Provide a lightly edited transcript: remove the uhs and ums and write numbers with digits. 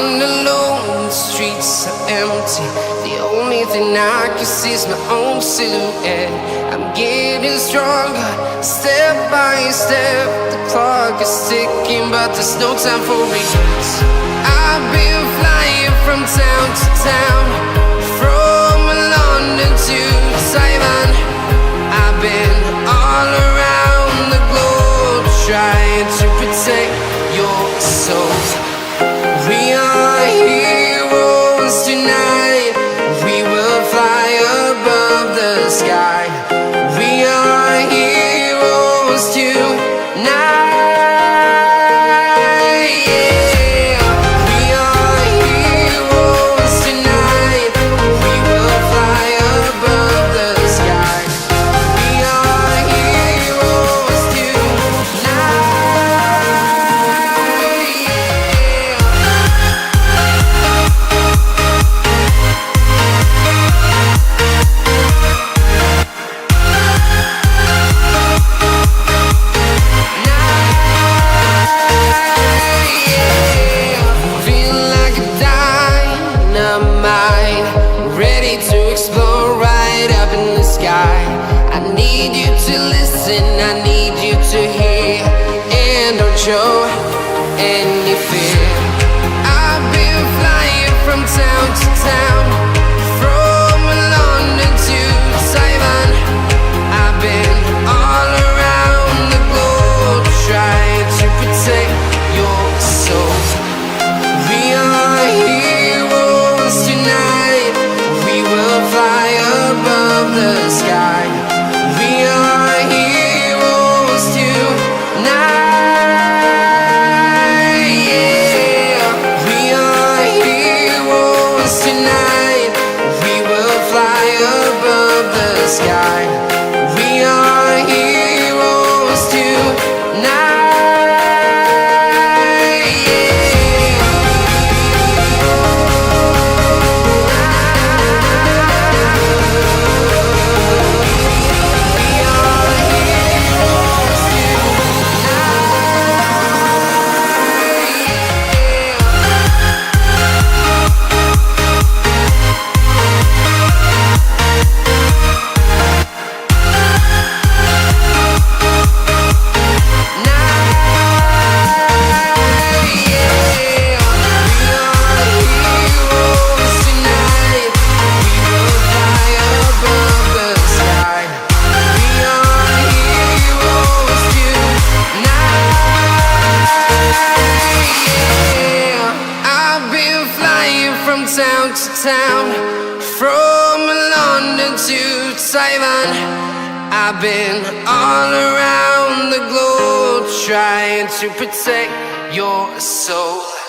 walking alone, the streets are empty. The only thing I can see is my own silhouette. I'm getting stronger, step by step. The clock is ticking, but there's no time for regrets. I've been flying from town to town, from London to Taiwan. I've been all around the globe, trying to protect your soul. We are heroes tonight. We will fly above the sky. We are heroes tonight. Yeah. We are heroes tonight. We will fly above the sky. We are heroes tonight. Ready to explore right up in the sky. I need you to listen, I need you to hear, and don't show any fear. I've been flying from town to town, from London to Taiwan. I've been all around the globe, trying to protect your soul. We are heroes tonight. We will fly above the sky. We are heroes tonight. Yeah. We are heroes tonight. We will fly above the sky. We are heroes tonight. From town to town, from London to Taiwan. I've been all around the globe, trying to protect your soul.